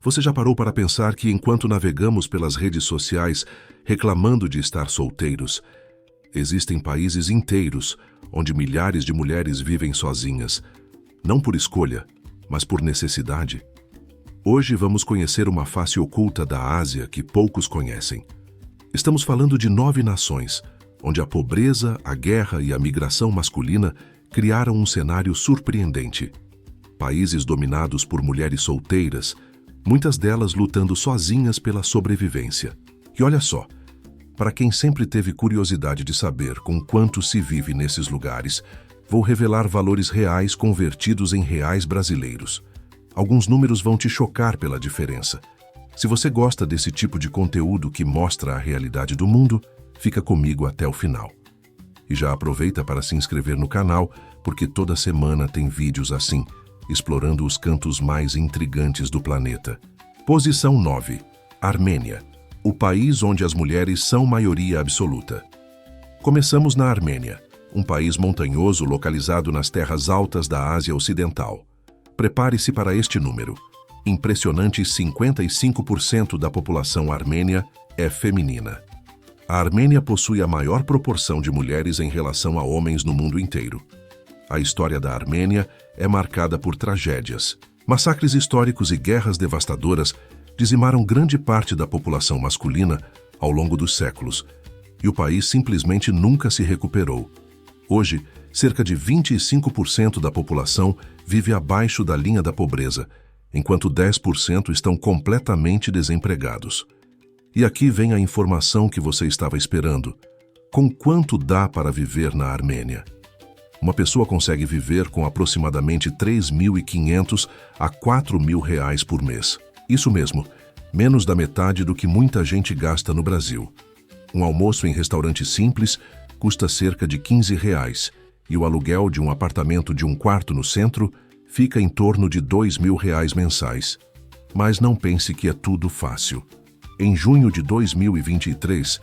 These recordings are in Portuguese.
Você já parou para pensar que enquanto navegamos pelas redes sociais reclamando de estar solteiros, existem países inteiros onde milhares de mulheres vivem sozinhas, não por escolha, mas por necessidade? Hoje vamos conhecer uma face oculta da Ásia que poucos conhecem. Estamos falando de 9 nações, onde a pobreza, a guerra e a migração masculina criaram um cenário surpreendente. Países dominados por mulheres solteiras, muitas delas lutando sozinhas pela sobrevivência. E olha só, para quem sempre teve curiosidade de saber com quanto se vive nesses lugares, vou revelar valores reais convertidos em reais brasileiros. Alguns números vão te chocar pela diferença. Se você gosta desse tipo de conteúdo que mostra a realidade do mundo, fica comigo até o final. E já aproveita para se inscrever no canal, porque toda semana tem vídeos assim, explorando os cantos mais intrigantes do planeta. Posição 9. Armênia, o país onde as mulheres são maioria absoluta. Começamos na Armênia, um país montanhoso localizado nas terras altas da Ásia Ocidental. Prepare-se para este número. Impressionantes 55% da população armênia é feminina. A Armênia possui a maior proporção de mulheres em relação a homens no mundo inteiro. A história da Armênia é marcada por tragédias. Massacres históricos e guerras devastadoras dizimaram grande parte da população masculina ao longo dos séculos, e o país simplesmente nunca se recuperou. Hoje, cerca de 25% da população vive abaixo da linha da pobreza, enquanto 10% estão completamente desempregados. E aqui vem a informação que você estava esperando. Com quanto dá para viver na Armênia? Uma pessoa consegue viver com aproximadamente R$ 3.500 a R$ 4.000 por mês. Isso mesmo, menos da metade do que muita gente gasta no Brasil. Um almoço em restaurante simples custa cerca de R$ 15 e o aluguel de um apartamento de um quarto no centro fica em torno de R$ 2.000 mensais. Mas não pense que é tudo fácil. Em junho de 2023,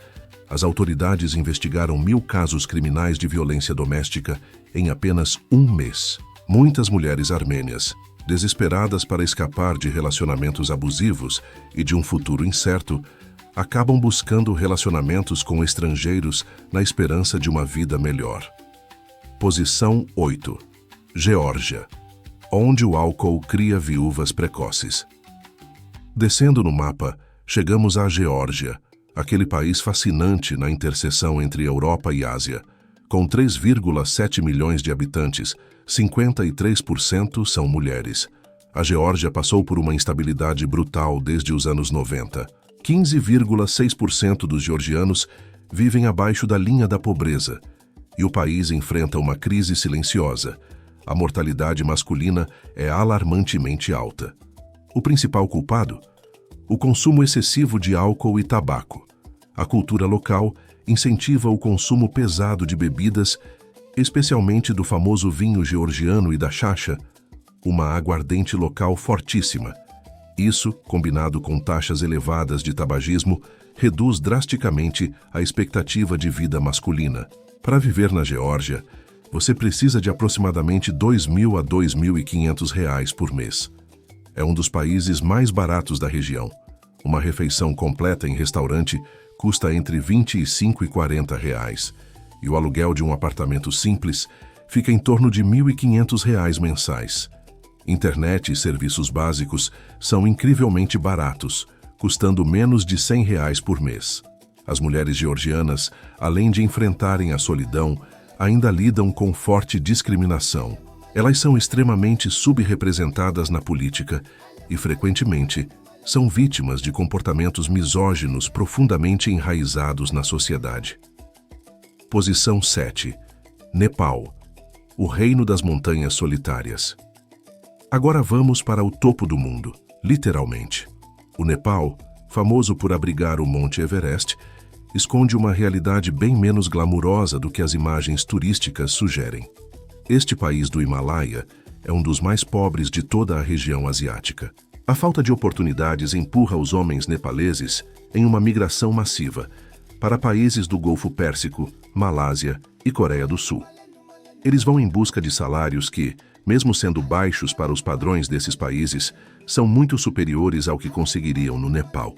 as autoridades investigaram 1.000 casos criminais de violência doméstica em apenas um mês. Muitas mulheres armênias, desesperadas para escapar de relacionamentos abusivos e de um futuro incerto, acabam buscando relacionamentos com estrangeiros na esperança de uma vida melhor. Posição 8. Geórgia, onde o álcool cria viúvas precoces. Descendo no mapa, chegamos à Geórgia, aquele país fascinante na interseção entre Europa e Ásia. Com 3,7 milhões de habitantes, 53% são mulheres. A Geórgia passou por uma instabilidade brutal desde os anos 90. 15,6% dos georgianos vivem abaixo da linha da pobreza, e o país enfrenta uma crise silenciosa. A mortalidade masculina é alarmantemente alta. O principal culpado? O consumo excessivo de álcool e tabaco. A cultura local incentiva o consumo pesado de bebidas, especialmente do famoso vinho georgiano e da chacha, uma aguardente local fortíssima. Isso, combinado com taxas elevadas de tabagismo, reduz drasticamente a expectativa de vida masculina. Para viver na Geórgia, você precisa de aproximadamente R$ 2.000 a R$ 2.500 por mês. É um dos países mais baratos da região. Uma refeição completa em restaurante custa entre R$ 25 e R$ 40, e o aluguel de um apartamento simples fica em torno de R$ 1.500 mensais. Internet e serviços básicos são incrivelmente baratos, custando menos de R$ 100 por mês. As mulheres georgianas, além de enfrentarem a solidão, ainda lidam com forte discriminação. Elas são extremamente subrepresentadas na política e, frequentemente, são vítimas de comportamentos misóginos profundamente enraizados na sociedade. Posição 7. Nepal, o reino das montanhas solitárias. Agora vamos para o topo do mundo, literalmente. O Nepal, famoso por abrigar o Monte Everest, esconde uma realidade bem menos glamurosa do que as imagens turísticas sugerem. Este país do Himalaia é um dos mais pobres de toda a região asiática. A falta de oportunidades empurra os homens nepaleses em uma migração massiva para países do Golfo Pérsico, Malásia e Coreia do Sul. Eles vão em busca de salários que, mesmo sendo baixos para os padrões desses países, são muito superiores ao que conseguiriam no Nepal.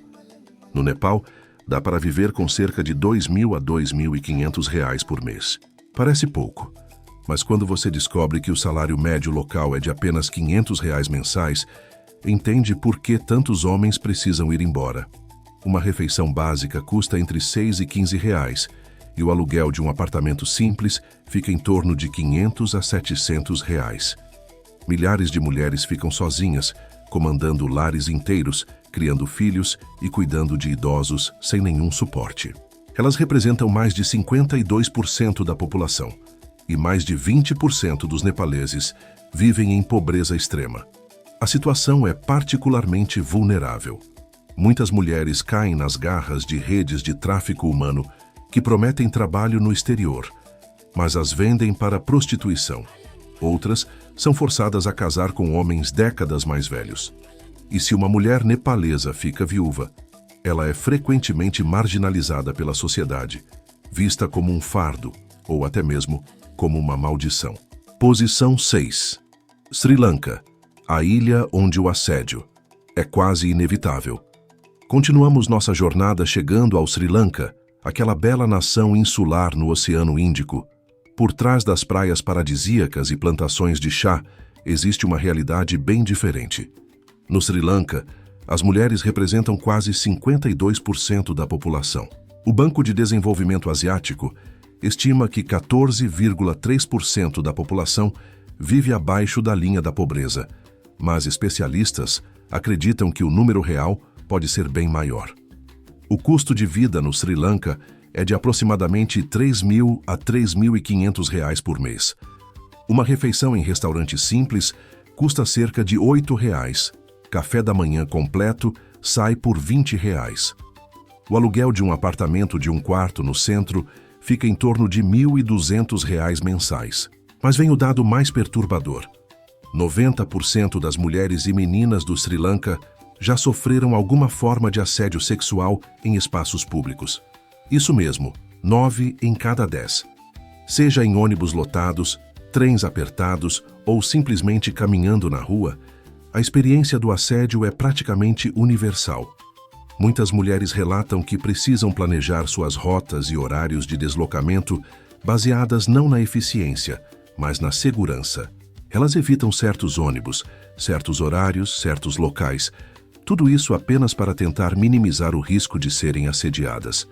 No Nepal, dá para viver com cerca de R$ 2.000 a R$ 2.500 por mês. Parece pouco, mas quando você descobre que o salário médio local é de apenas R$ 500 mensais, entende por que tantos homens precisam ir embora. Uma refeição básica custa entre R$ 6 e R$ 15 e o aluguel de um apartamento simples fica em torno de R$ 500 a R$ 700. Milhares de mulheres ficam sozinhas, comandando lares inteiros, criando filhos e cuidando de idosos sem nenhum suporte. Elas representam mais de 52% da população e mais de 20% dos nepaleses vivem em pobreza extrema. A situação é particularmente vulnerável. Muitas mulheres caem nas garras de redes de tráfico humano que prometem trabalho no exterior, mas as vendem para prostituição. Outras são forçadas a casar com homens décadas mais velhos. E se uma mulher nepalesa fica viúva, ela é frequentemente marginalizada pela sociedade, vista como um fardo ou até mesmo como uma maldição. Posição 6. Sri Lanka, a ilha onde o assédio é quase inevitável. Continuamos nossa jornada chegando ao Sri Lanka, aquela bela nação insular no Oceano Índico. Por trás das praias paradisíacas e plantações de chá, existe uma realidade bem diferente. No Sri Lanka, as mulheres representam quase 52% da população. O Banco de Desenvolvimento Asiático estima que 14,3% da população vive abaixo da linha da pobreza, mas especialistas acreditam que o número real pode ser bem maior. O custo de vida no Sri Lanka é de aproximadamente R$ 3.000 a R$ 3.500 por mês. Uma refeição em restaurante simples custa cerca de R$ 8. Café da manhã completo sai por R$ 20. O aluguel de um apartamento de um quarto no centro fica em torno de R$ 1.200 mensais. Mas vem o dado mais perturbador. 90% das mulheres e meninas do Sri Lanka já sofreram alguma forma de assédio sexual em espaços públicos. Isso mesmo, 9 em cada 10. Seja em ônibus lotados, trens apertados ou simplesmente caminhando na rua, a experiência do assédio é praticamente universal. Muitas mulheres relatam que precisam planejar suas rotas e horários de deslocamento baseadas não na eficiência, mas na segurança. Elas evitam certos ônibus, certos horários, certos locais. Tudo isso apenas para tentar minimizar o risco de serem assediadas.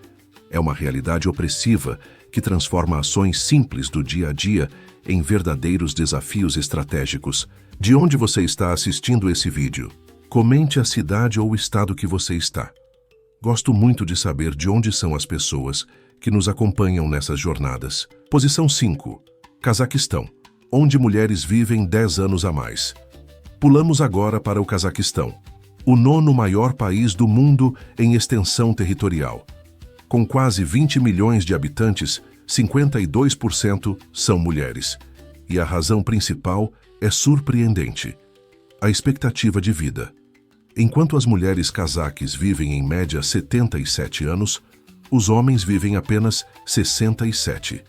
É uma realidade opressiva que transforma ações simples do dia a dia em verdadeiros desafios estratégicos. De onde você está assistindo esse vídeo? Comente a cidade ou o estado que você está. Gosto muito de saber de onde são as pessoas que nos acompanham nessas jornadas. Posição 5. Cazaquistão, onde mulheres vivem 10 anos a mais. Pulamos agora para o Cazaquistão, o 9º maior país do mundo em extensão territorial. Com quase 20 milhões de habitantes, 52% são mulheres. E a razão principal é surpreendente: a expectativa de vida. Enquanto as mulheres cazaques vivem em média 77 anos, os homens vivem apenas 67.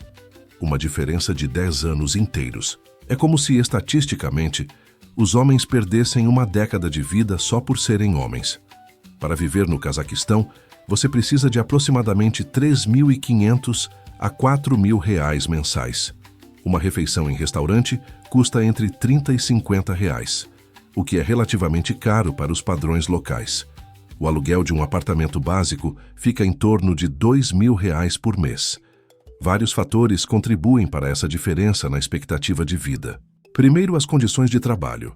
Uma diferença de 10 anos inteiros. É como se, estatisticamente, os homens perdessem uma década de vida só por serem homens. Para viver no Cazaquistão, você precisa de aproximadamente R$ 3.500 a R$ 4.000 mensais. Uma refeição em restaurante custa entre R$ 30 e R$ 50, o que é relativamente caro para os padrões locais. O aluguel de um apartamento básico fica em torno de R$ 2.000 por mês. Vários fatores contribuem para essa diferença na expectativa de vida. Primeiro, as condições de trabalho.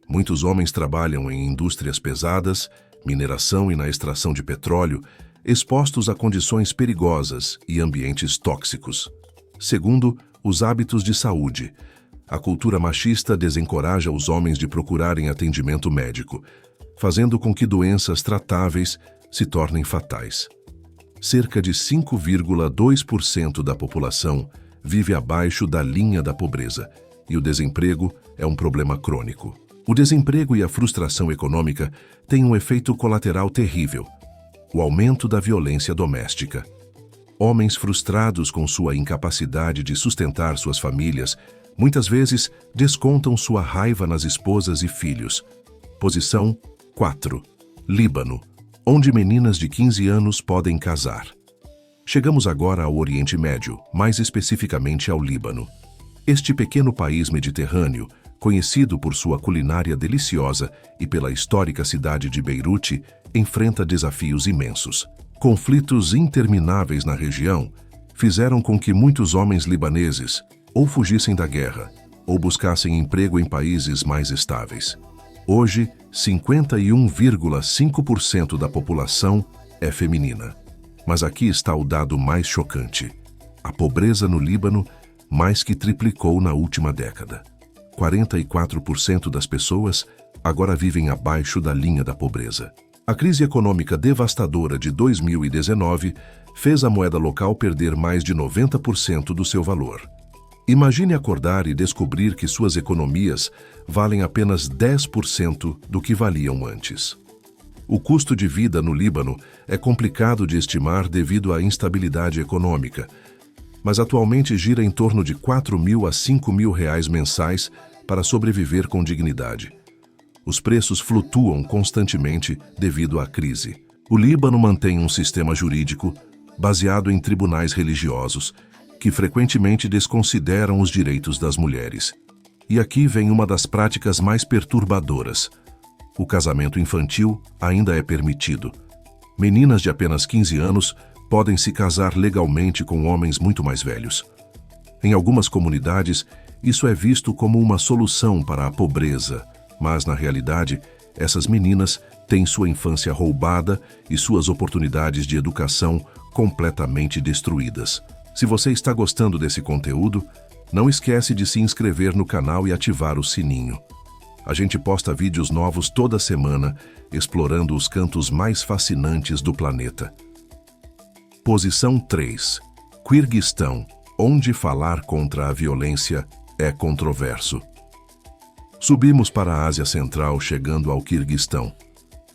Muitos homens trabalham em indústrias pesadas, mineração e na extração de petróleo, expostos a condições perigosas e ambientes tóxicos. Segundo, os hábitos de saúde. A cultura machista desencoraja os homens de procurarem atendimento médico, fazendo com que doenças tratáveis se tornem fatais. Cerca de 5,2% da população vive abaixo da linha da pobreza, e o desemprego é um problema crônico. O desemprego e a frustração econômica têm um efeito colateral terrível: o aumento da violência doméstica. Homens frustrados com sua incapacidade de sustentar suas famílias muitas vezes descontam sua raiva nas esposas e filhos, Posição 4. Líbano, onde meninas de 15 anos podem casar. Chegamos agora ao Oriente Médio, mais especificamente ao Líbano. Este pequeno país mediterrâneo, conhecido por sua culinária deliciosa e pela histórica cidade de Beirute, enfrenta desafios imensos. Conflitos intermináveis na região fizeram com que muitos homens libaneses ou fugissem da guerra ou buscassem emprego em países mais estáveis. Hoje, 51,5% da população é feminina. Mas aqui está o dado mais chocante. A pobreza no Líbano mais que triplicou na última década. 44% das pessoas agora vivem abaixo da linha da pobreza. A crise econômica devastadora de 2019 fez a moeda local perder mais de 90% do seu valor. Imagine acordar e descobrir que suas economias valem apenas 10% do que valiam antes. O custo de vida no Líbano é complicado de estimar devido à instabilidade econômica, mas atualmente gira em torno de R$4.000 a R$5.000 mensais para sobreviver com dignidade. Os preços flutuam constantemente devido à crise. O Líbano mantém um sistema jurídico baseado em tribunais religiosos, que frequentemente desconsideram os direitos das mulheres. E aqui vem uma das práticas mais perturbadoras. O casamento infantil ainda é permitido. Meninas de apenas 15 anos podem se casar legalmente com homens muito mais velhos. Em algumas comunidades, isso é visto como uma solução para a pobreza, mas, na realidade, essas meninas têm sua infância roubada e suas oportunidades de educação completamente destruídas. Se você está gostando desse conteúdo, não esquece de se inscrever no canal e ativar o sininho. A gente posta vídeos novos toda semana, explorando os cantos mais fascinantes do planeta. Posição 3. Quirguistão, onde falar contra a violência é controverso. Subimos para a Ásia Central, chegando ao Quirguistão.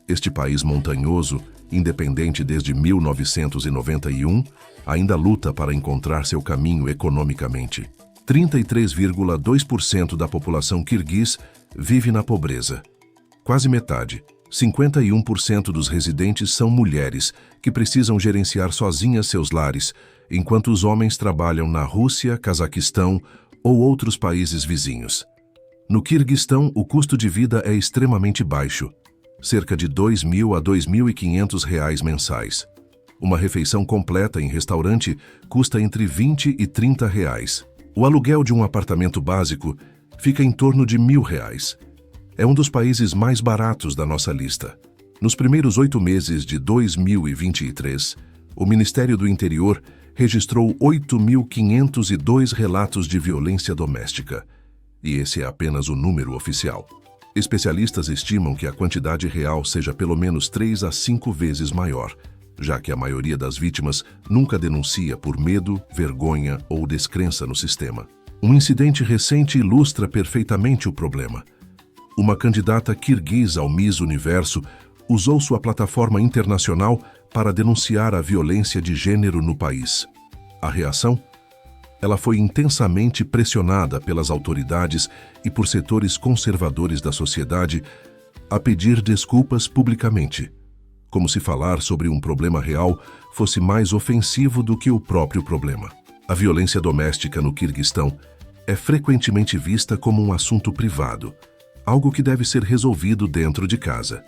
Este país montanhoso, independente desde 1991, ainda luta para encontrar seu caminho economicamente. 33,2% da população quirguiz vive na pobreza. Quase metade, 51% dos residentes são mulheres, que precisam gerenciar sozinhas seus lares, enquanto os homens trabalham na Rússia, Cazaquistão ou outros países vizinhos. No Quirguistão, o custo de vida é extremamente baixo, cerca de R$2.000 a R$2.500 mensais. Uma refeição completa em restaurante custa entre R$20 e R$30. O aluguel de um apartamento básico fica em torno de R$1.000. É um dos países mais baratos da nossa lista. Nos primeiros 8 meses de 2023, o Ministério do Interior registrou 8.502 relatos de violência doméstica. E esse é apenas o número oficial. Especialistas estimam que a quantidade real seja pelo menos 3 a 5 vezes maior, já que a maioria das vítimas nunca denuncia por medo, vergonha ou descrença no sistema. Um incidente recente ilustra perfeitamente o problema. Uma candidata quirguisa ao Miss Universo usou sua plataforma internacional para denunciar a violência de gênero no país. A reação? Ela foi intensamente pressionada pelas autoridades e por setores conservadores da sociedade a pedir desculpas publicamente, como se falar sobre um problema real fosse mais ofensivo do que o próprio problema. A violência doméstica no Quirguistão é frequentemente vista como um assunto privado, algo que deve ser resolvido dentro de casa.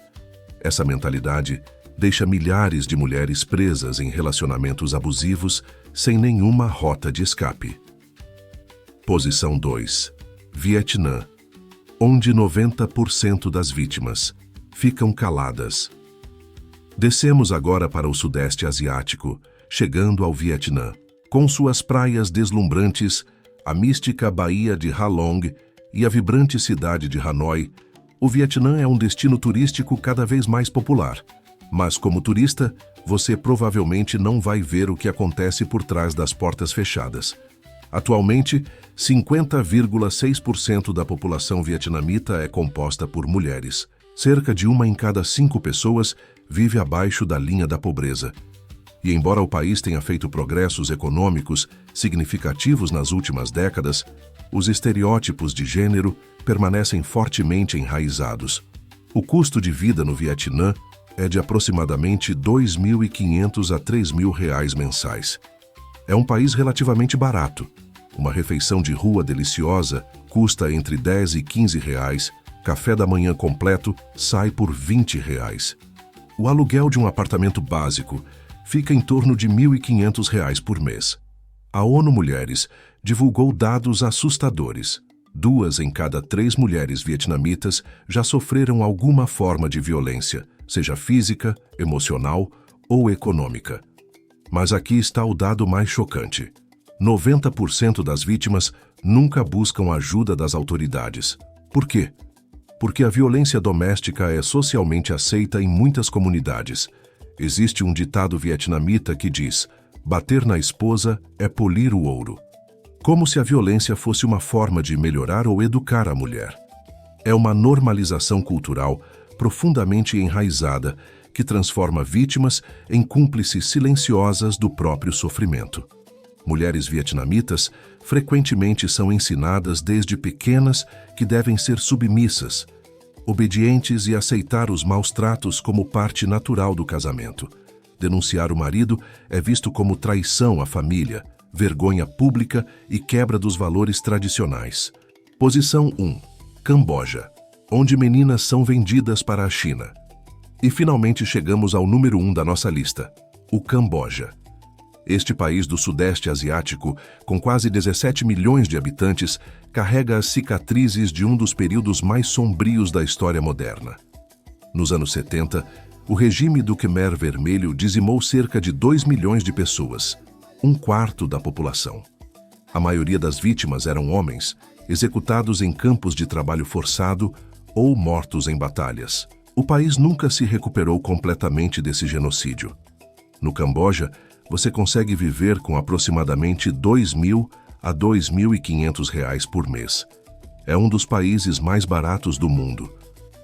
Essa mentalidade deixa milhares de mulheres presas em relacionamentos abusivos sem nenhuma rota de escape. Posição 2. Vietnã, onde 90% das vítimas ficam caladas. Descemos agora para o Sudeste Asiático, chegando ao Vietnã. Com suas praias deslumbrantes, a mística Baía de Ha Long e a vibrante cidade de Hanoi, o Vietnã é um destino turístico cada vez mais popular. Mas como turista, você provavelmente não vai ver o que acontece por trás das portas fechadas. Atualmente, 50,6% da população vietnamita é composta por mulheres. Cerca de 1 em cada 5 pessoas vive abaixo da linha da pobreza. E embora o país tenha feito progressos econômicos significativos nas últimas décadas, os estereótipos de gênero permanecem fortemente enraizados. O custo de vida no Vietnã é de aproximadamente R$ 2.500 a R$ 3.000 mensais. É um país relativamente barato. Uma refeição de rua deliciosa custa entre R$ 10 e R$ 15. Café da manhã completo sai por R$ 20. O aluguel de um apartamento básico fica em torno de R$ 1.500 por mês. A ONU Mulheres divulgou dados assustadores. 2 em cada 3 mulheres vietnamitas já sofreram alguma forma de violência, seja física, emocional ou econômica. Mas aqui está o dado mais chocante. 90% das vítimas nunca buscam ajuda das autoridades. Por quê? Porque a violência doméstica é socialmente aceita em muitas comunidades. Existe um ditado vietnamita que diz: bater na esposa é polir o ouro. Como se a violência fosse uma forma de melhorar ou educar a mulher. É uma normalização cultural profundamente enraizada que transforma vítimas em cúmplices silenciosas do próprio sofrimento. Mulheres vietnamitas frequentemente são ensinadas desde pequenas que devem ser submissas, obedientes e aceitar os maus tratos como parte natural do casamento. Denunciar o marido é visto como traição à família, vergonha pública e quebra dos valores tradicionais. Posição 1. Camboja, onde meninas são vendidas para a China. E finalmente chegamos ao número 1 da nossa lista, o Camboja. Este país do Sudeste Asiático, com quase 17 milhões de habitantes, carrega as cicatrizes de um dos períodos mais sombrios da história moderna. Nos anos 70, o regime do Khmer Vermelho dizimou cerca de 2 milhões de pessoas, 1/4 da população. A maioria das vítimas eram homens, executados em campos de trabalho forçado ou mortos em batalhas. O país nunca se recuperou completamente desse genocídio. No Camboja, você consegue viver com aproximadamente R$ 2.000 a R$ 2.500 por mês. É um dos países mais baratos do mundo.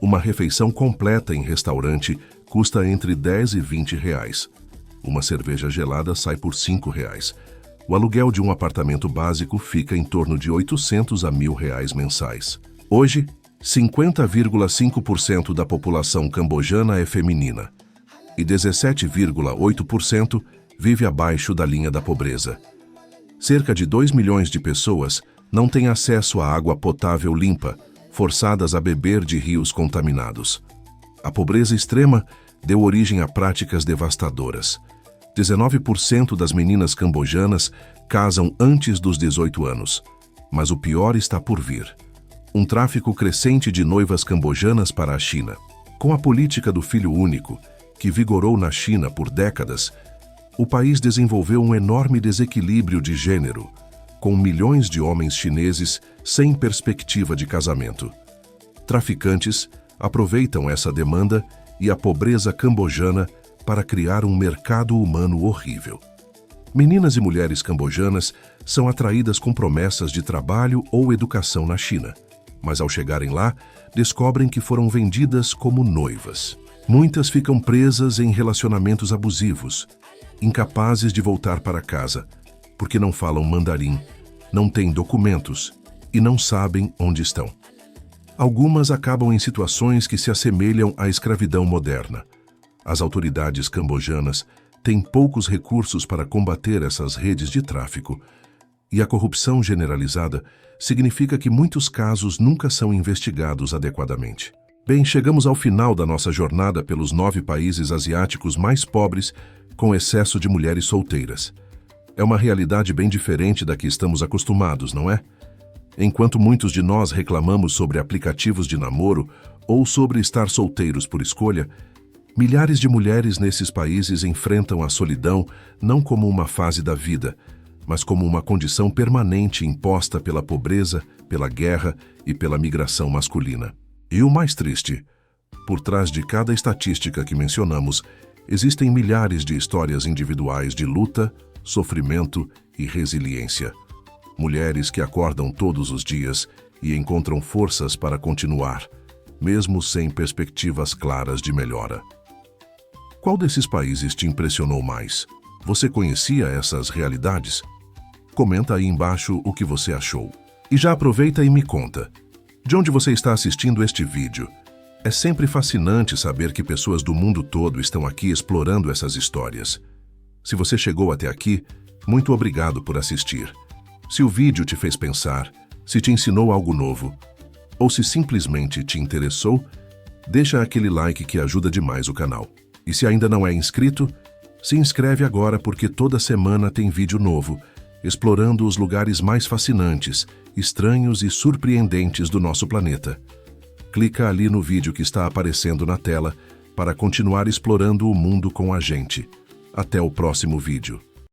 Uma refeição completa em restaurante custa entre R$ 10 e R$ 20. Uma cerveja gelada sai por R$ 5. O aluguel de um apartamento básico fica em torno de R$ 800 a R$ 1.000 mensais. Hoje, 50,5% da população cambojana é feminina e 17,8% vive abaixo da linha da pobreza. Cerca de 2 milhões de pessoas não têm acesso à água potável limpa, forçadas a beber de rios contaminados. A pobreza extrema deu origem a práticas devastadoras. 19% das meninas cambojanas casam antes dos 18 anos, mas o pior está por vir. Um tráfico crescente de noivas cambojanas para a China. Com a política do filho único, que vigorou na China por décadas, o país desenvolveu um enorme desequilíbrio de gênero, com milhões de homens chineses sem perspectiva de casamento. Traficantes aproveitam essa demanda e a pobreza cambojana para criar um mercado humano horrível. Meninas e mulheres cambojanas são atraídas com promessas de trabalho ou educação na China, mas ao chegarem lá, descobrem que foram vendidas como noivas. Muitas ficam presas em relacionamentos abusivos, incapazes de voltar para casa, porque não falam mandarim, não têm documentos e não sabem onde estão. Algumas acabam em situações que se assemelham à escravidão moderna. As autoridades cambojanas têm poucos recursos para combater essas redes de tráfico, e a corrupção generalizada significa que muitos casos nunca são investigados adequadamente. Bem, chegamos ao final da nossa jornada pelos 9 países asiáticos mais pobres com excesso de mulheres solteiras. É uma realidade bem diferente da que estamos acostumados, não é? Enquanto muitos de nós reclamamos sobre aplicativos de namoro ou sobre estar solteiros por escolha, milhares de mulheres nesses países enfrentam a solidão não como uma fase da vida, mas como uma condição permanente imposta pela pobreza, pela guerra e pela migração masculina. E o mais triste, por trás de cada estatística que mencionamos, existem milhares de histórias individuais de luta, sofrimento e resiliência. Mulheres que acordam todos os dias e encontram forças para continuar, mesmo sem perspectivas claras de melhora. Qual desses países te impressionou mais? Você conhecia essas realidades? Comenta aí embaixo o que você achou. E já aproveita e me conta. De onde você está assistindo este vídeo? É sempre fascinante saber que pessoas do mundo todo estão aqui explorando essas histórias. Se você chegou até aqui, muito obrigado por assistir. Se o vídeo te fez pensar, se te ensinou algo novo, ou se simplesmente te interessou, deixa aquele like que ajuda demais o canal. E se ainda não é inscrito, se inscreve agora porque toda semana tem vídeo novo, explorando os lugares mais fascinantes, estranhos e surpreendentes do nosso planeta. Clica ali no vídeo que está aparecendo na tela para continuar explorando o mundo com a gente. Até o próximo vídeo.